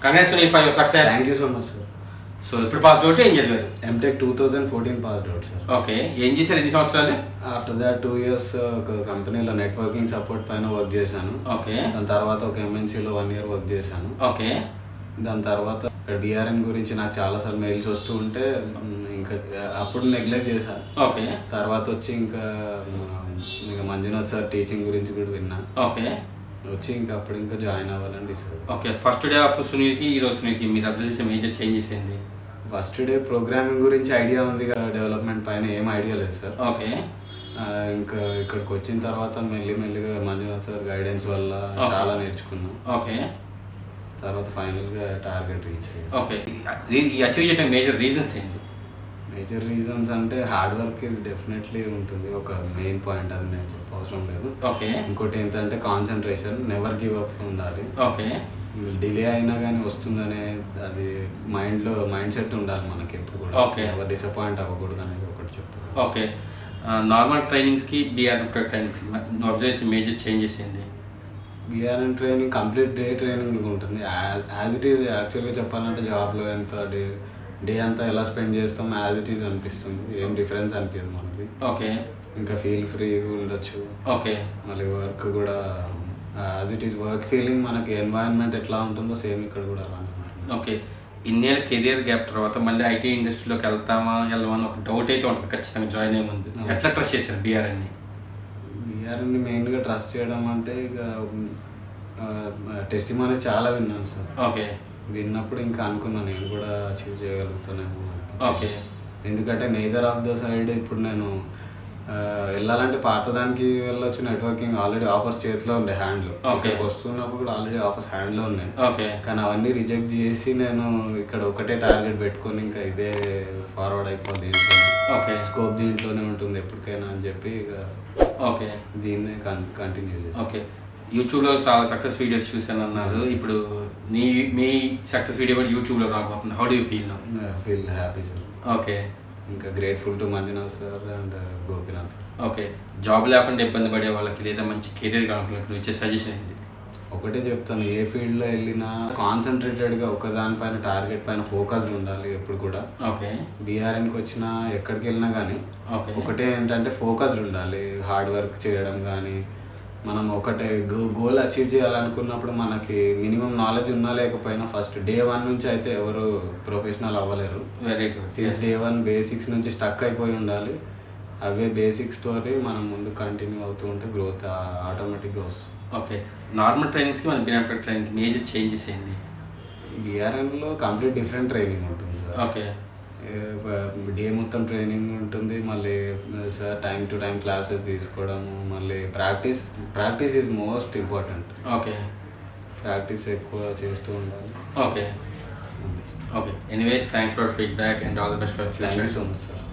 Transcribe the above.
Congrats Sunil for your success. Thank you so much sir. So ఇప్పుడు pass out ఏం చదివారు? M.Tech 2014 pass out sir. Okay, ఏం చేశారు ఎన్ని సంవత్సరాలు? ఆఫ్టర్ దాట్ 2 years ఒక కంపెనీలో నెట్వర్కింగ్ సపోర్ట్ పైన వర్క్ చేశాను. ఓకే, దాని తర్వాత ఒక MNCలో 1 year వర్క్ చేశాను. ఓకే, దాని తర్వాత BRN గురించి నాకు చాలాసార్లు మెయిల్స్ వస్తూ ఉంటే ఇంకా అప్పుడు నెగ్లెక్ట్ చేశాను. ఓకే, తర్వాత వచ్చి ఇంకా మంజునాథ్ సార్ టీచింగ్ గురించి కూడా విన్నా. ఓకే, వచ్చి ఇంకా అప్పుడు ఇంకా జాయిన్ అవ్వాలని decide. Okay, first day of సునీల్కి ఈరోజు సునీల్కి మీరు అబ్జర్వ్ చేసే మేజర్ చేంజెస్ ఏంది? ఫస్ట్ డే ప్రోగ్రామింగ్ గురించి ఐడియా ఉంది, డెవలప్మెంట్ పైన ఏం ఐడియా లేదు సార్. ఓకే, ఇంకా ఇక్కడికి వచ్చిన తర్వాత మెల్లిమెల్లిగా మంజునాథ్ సార్ గైడెన్స్ వల్ల చాలా నేర్చుకున్నాం. ఓకే, తర్వాత ఫైనల్గా టార్గెట్ రీచ్ అయ్యాం. ఓకే, ఈ అచీవ్ చేయడానికి మేజర్ రీజన్స్ ఏంటి? మేజర్ రీజన్స్ అంటే హార్డ్ వర్క్ ఈజ్ డెఫినెట్లీ ఉంటుంది, ఒక మెయిన్ పాయింట్, అది నేను చెప్పవసరం లేదు. ఓకే, ఇంకోటి ఏంటంటే కాన్సన్ట్రేషన్, నెవర్ గివ్ అప్ ఉండాలి. ఓకే, డిలే అయినా కానీ వస్తుందనే అది మైండ్ సెట్ ఉండాలి మనకి ఎప్పుడు కూడా. ఓకే, ఎవరు డిసప్పాయింట్ అవ్వకూడదు అనేది ఒకటి చెప్తాను. ఓకే, నార్మల్ ట్రైనింగ్స్కి BRN ట్రైనింగ్స్ అబ్జర్వ్ చేసే మేజర్ చేంజెస్ ఏంటి? BRN training complete day training ఉంటుంది. యాజ్ ఇట్ ఈజ్ యాక్చువల్గా చెప్పాలంటే జాబ్లో ఎంత డే అంతా ఎలా స్పెండ్ చేస్తాం యాజ్ ఇట్ ఈజ్ అనిపిస్తుంది, ఏం డిఫరెన్స్ అనిపించదు మనకి. ఓకే, ఇంకా ఫీల్ ఫ్రీగా ఉండొచ్చు. ఓకే, మళ్ళీ వర్క్ కూడా as it is work feeling, మనకి ఎన్వైరన్మెంట్ ఎట్లా ఉంటుందో సేమ్ ఇక్కడ కూడా అలానే ఉంటుంది. ఓకే, ఇన్నేళ్ళ కెరియర్ గ్యాప్ తర్వాత మళ్ళీ IT ఇండస్ట్రీలోకి వెళ్ళమని ఒక డౌట్ అయితే ఉంటుంది ఖచ్చితంగా జాయిన్ అయ్యే ముందు. ఎట్లా ట్రస్ట్ చేశారు BRNని? BRNని మెయిన్గా ట్రస్ట్ చేయడం అంటే ఇక టెస్టిమోనీస్ చాలా విన్నాను సార్. ఓకే, విన్నప్పుడు ఇంకా అనుకున్నాను నేను కూడా అచీవ్ చేయగలుగుతానేమో. ఓకే, ఎందుకంటే నెయిదర్ ఆఫ్ ద సైడ్ ఇప్పుడు నేను వెళ్ళాలంటే పాతదానికి వెళ్ళొచ్చు, నెట్వర్కింగ్ ఆల్రెడీ ఆఫర్స్ చేతిలో ఉండే హ్యాండ్లో. ఇక్కడికి వస్తున్నప్పుడు కూడా ఆల్రెడీ ఆఫర్స్ హ్యాండ్లో ఉన్నాయి. ఓకే, కానీ అవన్నీ రిజెక్ట్ చేసి నేను ఇక్కడ ఒకటే టార్గెట్ పెట్టుకొని ఇంకా ఇదే ఫార్వర్డ్ అయిపోయింది. దీంట్లో ఓకే, స్కోప్ దీంట్లోనే ఉంటుంది ఎప్పటికైనా అని చెప్పి ఇక ఓకే దీన్నే కంటిన్యూ చేసి. ఓకే, యూట్యూబ్లో చాలా సక్సెస్ వీడియోస్ చూసాను అన్నారు. ఇప్పుడు మీ సక్సెస్ వీడియో కూడా యూట్యూబ్లో రాబోతుంది. How do you feel now? Feel happy sir. Okay, ఇంకా grateful to Manjunath sir and Gopinath sir. Okay, job లేకుండా ఇబ్బంది పడే వాళ్ళకి లేదా మంచి కెరీర్ కావాలనుకున్నట్టు నువ్వు ఇచ్చే సజెషన్ ఏంటి? ఒకటే చెప్తాను, ఏ ఫీల్డ్లో వెళ్ళినా కాన్సన్ట్రేటెడ్గా ఒకదానిపైన టార్గెట్ పైన ఫోకస్డ్ ఉండాలి ఎప్పుడు కూడా. ఓకే, BRNకి వచ్చినా ఎక్కడికి వెళ్ళినా కానీ ఓకే, ఒకటే ఏంటంటే ఫోకస్డ్ ఉండాలి. హార్డ్ వర్క్ చేయడం కానీ, మనం ఒకటే గోల్ అచీవ్ చేయాలనుకున్నప్పుడు మనకి మినిమం నాలెడ్జ్ ఉన్నా లేకపోయినా ఫస్ట్ Day 1 నుంచి అయితే ఎవరు ప్రొఫెషనల్ అవ్వలేరు. Very good. Since Day 1 basics నుంచి స్టక్ అయిపోయి ఉండాలి. అవే బేసిక్స్ తోటి మనం ముందు కంటిన్యూ అవుతూ ఉంటే గ్రోత్ ఆటోమేటిక్గా వస్తుంది. ఓకే, నార్మల్ ట్రైనింగ్స్కి మన BRN ట్రైనింగ్కి మేజర్ చేంజెస్ ఏంటి? BRNలో కంప్లీట్ డిఫరెంట్ ట్రైనింగ్ ఉంటుంది సార్. ఓకే, డే మొత్తం ట్రైనింగ్ ఉంటుంది, మళ్ళీ sir time to time classes తీసుకోవడము, మళ్ళీ practice is most important. Okay, practice ఎక్కువ చేస్తూ ఉండాలి. Okay, okay, anyways thanks for feedback and all the best for future. Thank you so much sir.